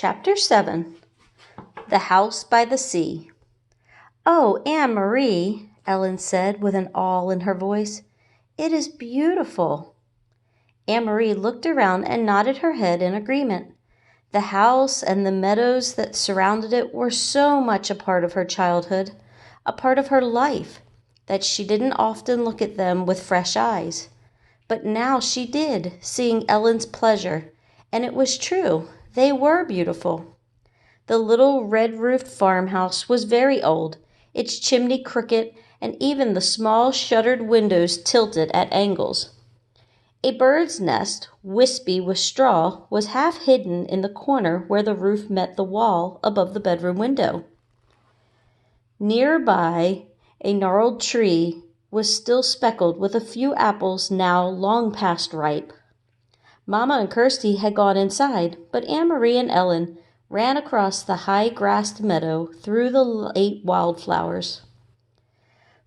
Chapter 7 The House by the Sea. "Oh, Anne-Marie," Ellen said with an awe in her voice, "it is beautiful." Anne-Marie looked around and nodded her head in agreement. The house and the meadows that surrounded it were so much a part of her childhood, a part of her life, that she didn't often look at them with fresh eyes. But now she did, seeing Ellen's pleasure, and it was true, they were beautiful. The little red-roofed farmhouse was very old, its chimney crooked, and even the small shuttered windows tilted at angles. A bird's nest, wispy with straw, was half hidden in the corner where the roof met the wall above the bedroom window. Nearby, a gnarled tree was still speckled with a few apples now long past ripe. Mamma and Kirsty had gone inside, but Anne-Marie and Ellen ran across the high-grassed meadow through the late wildflowers.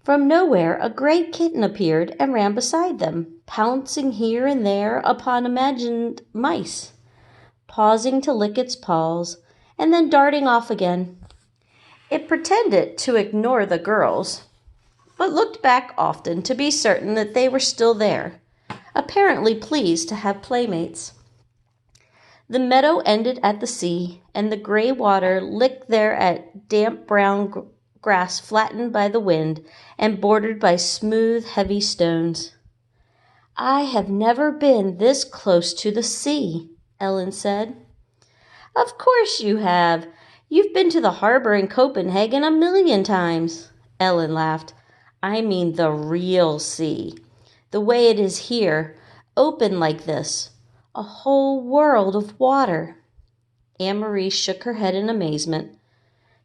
From nowhere a gray kitten appeared and ran beside them, pouncing here and there upon imagined mice, pausing to lick its paws, and then darting off again. It pretended to ignore the girls, but looked back often to be certain that they were still there, apparently pleased to have playmates. The meadow ended at the sea, and the gray water licked there at damp brown grass flattened by the wind and bordered by smooth, heavy stones. "I have never been this close to the sea," Ellen said. "Of course you have. You've been to the harbor in Copenhagen 1,000,000 times," Ellen laughed. "I mean the real sea, the way it is here, open like this, a whole world of water." Anne-Marie shook her head in amazement.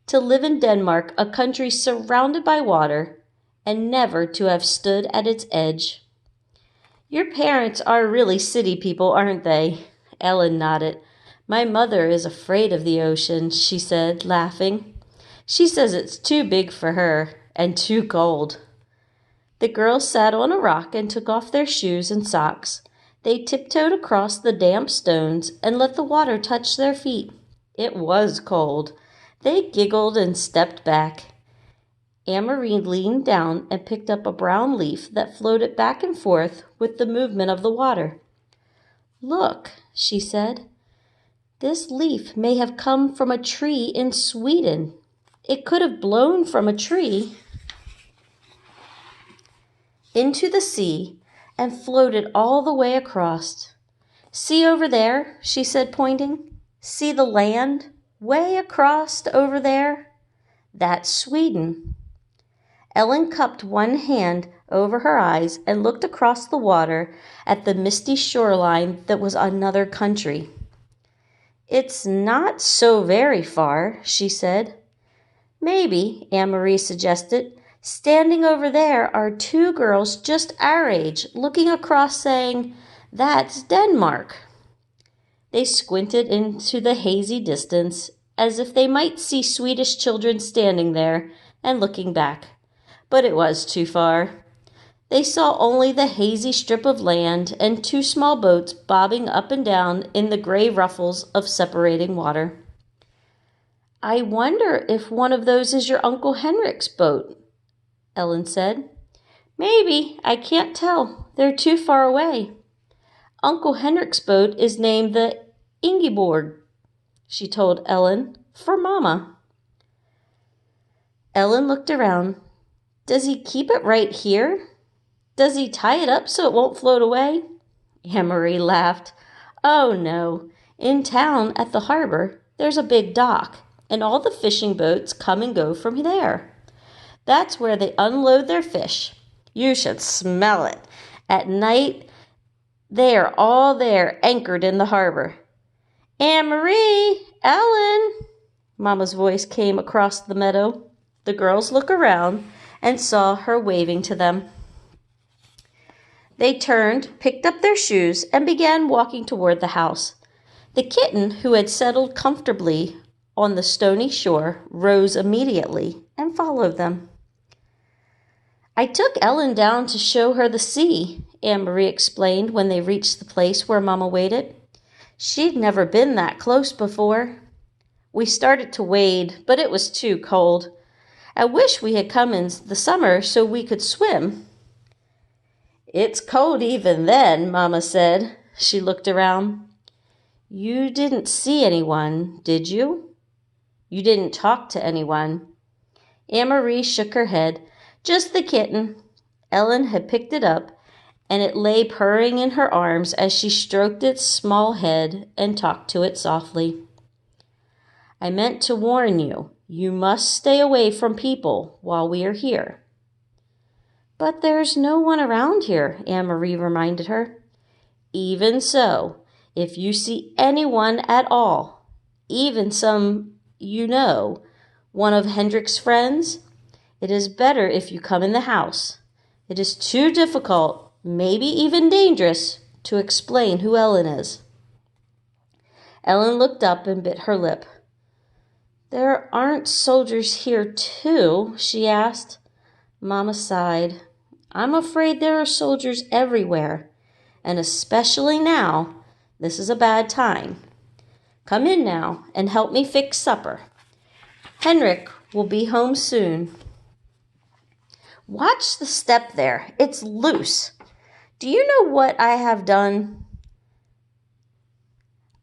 To live in Denmark, a country surrounded by water, and never to have stood at its edge. "Your parents are really city people, aren't they?" Ellen nodded. "My mother is afraid of the ocean," she said, laughing. "She says it's too big for her, and too cold." The girls sat on a rock and took off their shoes and socks. They tiptoed across the damp stones and let the water touch their feet. It was cold. They giggled and stepped back. Anne-Marie leaned down and picked up a brown leaf that floated back and forth with the movement of the water. "Look," she said. "This leaf may have come from a tree in Sweden. It could have blown from a tree into the sea and floated all the way across. See over there," she said, pointing. "See the land way across over there? That's Sweden." Ellen cupped one hand over her eyes and looked across the water at the misty shoreline that was another country. "It's not so very far," she said. "Maybe," Anne-Marie suggested. "Standing over there are two girls just our age, looking across saying, 'That's Denmark.'" They squinted into the hazy distance as if they might see Swedish children standing there and looking back. But it was too far. They saw only the hazy strip of land and two small boats bobbing up and down in the gray ruffles of separating water. "I wonder if one of those is your Uncle Henrik's boat," Ellen said. "Maybe. I can't tell. They're too far away. Uncle Henrik's boat is named the Ingeborg," she told Ellen, "for Mama." Ellen looked around. "Does he keep it right here? Does he tie it up so it won't float away?" Anne-Marie laughed. "Oh, no. In town at the harbor, there's a big dock, and all the fishing boats come and go from there. That's where they unload their fish. You should smell it. At night, they are all there anchored in the harbor." "Anne-Marie! Ellen!" Mama's voice came across the meadow. The girls looked around and saw her waving to them. They turned, picked up their shoes, and began walking toward the house. The kitten, who had settled comfortably on the stony shore, rose immediately and followed them. "I took Ellen down to show her the sea," Anne-Marie explained when they reached the place where Mama waited. "She'd never been that close before." We started to wade, but it was too cold. I wish we had come in the summer so we could swim." "It's cold even then," Mama said. She looked around. "You didn't see anyone, did you? You didn't talk to anyone?" Anne-Marie shook her head. "Just the kitten." Ellen had picked it up, and it lay purring in her arms as she stroked its small head and talked to it softly. "I meant to warn you. You must stay away from people while we are here." "But there's no one around here," Anne-Marie reminded her. "Even so, if you see anyone at all, even some you know, one of Hendrik's friends, it is better if you come in the house. It is too difficult, maybe even dangerous, to explain who Ellen is." Ellen looked up and bit her lip. "There aren't soldiers here too?" she asked. Mama sighed. "I'm afraid there are soldiers everywhere, and especially now. This is a bad time. Come in now and help me fix supper. Henrik will be home soon." "Watch the step there. It's loose. Do you know what I have done?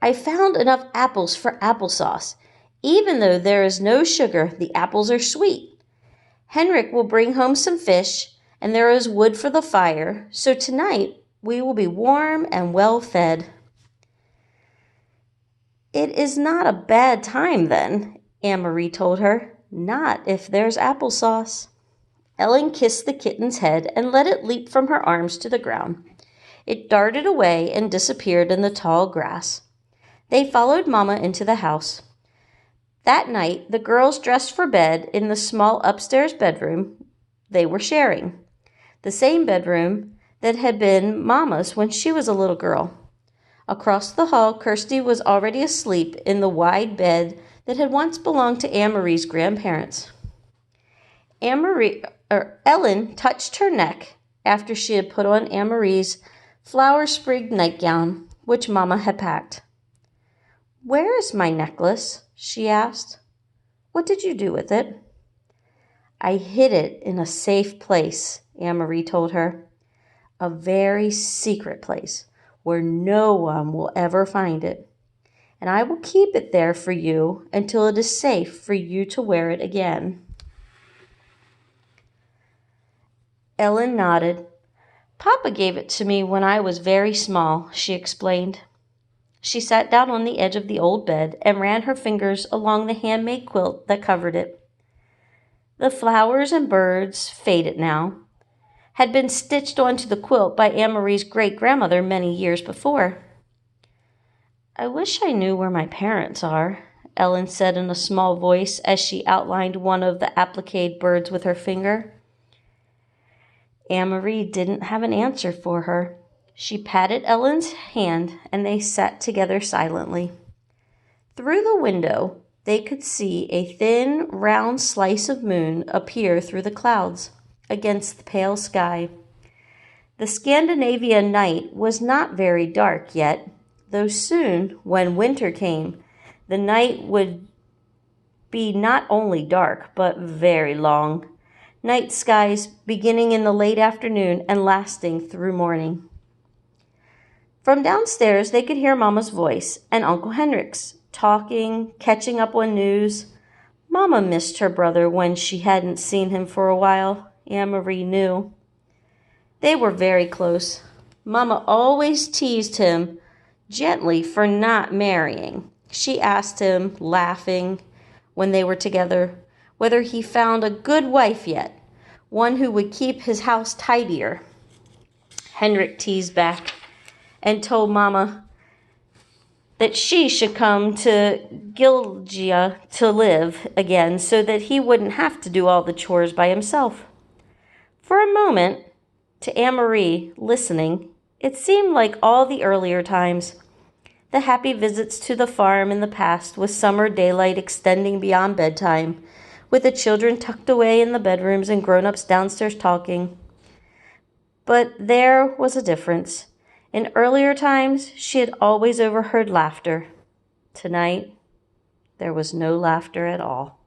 I found enough apples for applesauce. Even though there is no sugar, the apples are sweet. Henrik will bring home some fish, and there is wood for the fire, so tonight we will be warm and well fed." "It is not a bad time then," Anne-Marie told her. "Not if there's applesauce." Ellen kissed the kitten's head and let it leap from her arms to the ground. It darted away and disappeared in the tall grass. They followed Mama into the house. That night, the girls dressed for bed in the small upstairs bedroom they were sharing, the same bedroom that had been Mama's when she was a little girl. Across the hall, Kirsty was already asleep in the wide bed that had once belonged to Anne-Marie's grandparents. Ellen touched her neck after she had put on Anne-Marie's flower-sprigged nightgown, which Mama had packed. "Where is my necklace?" she asked. "What did you do with it?" "I hid it in a safe place," Anne-Marie told her. "A very secret place where no one will ever find it. And I will keep it there for you until it is safe for you to wear it again." Ellen nodded. "Papa gave it to me when I was very small," she explained. She sat down on the edge of the old bed and ran her fingers along the handmade quilt that covered it. The flowers and birds, faded now, had been stitched onto the quilt by Anne-Marie's great-grandmother many years before. "I wish I knew where my parents are," Ellen said in a small voice as she outlined one of the appliqued birds with her finger. Anne-Marie didn't have an answer for her. She patted Ellen's hand, and they sat together silently. Through the window, they could see a thin, round slice of moon appear through the clouds against the pale sky. The Scandinavian night was not very dark yet, though soon, when winter came, the night would be not only dark, but very long. Night skies beginning in the late afternoon and lasting through morning. From downstairs, they could hear Mama's voice and Uncle Henrik's, talking, catching up on news. Mama missed her brother when she hadn't seen him for a while, Anne-Marie knew. They were very close. Mama always teased him gently for not marrying. She asked him, laughing, when they were together, whether he found a good wife yet, one who would keep his house tidier. Henrik teased back and told Mama that she should come to Gilgia to live again so that he wouldn't have to do all the chores by himself. For a moment, to Anne-Marie, listening, it seemed like all the earlier times, the happy visits to the farm in the past with summer daylight extending beyond bedtime, with the children tucked away in the bedrooms and grown-ups downstairs talking. But there was a difference. In earlier times, she had always overheard laughter. Tonight, There was no laughter at all.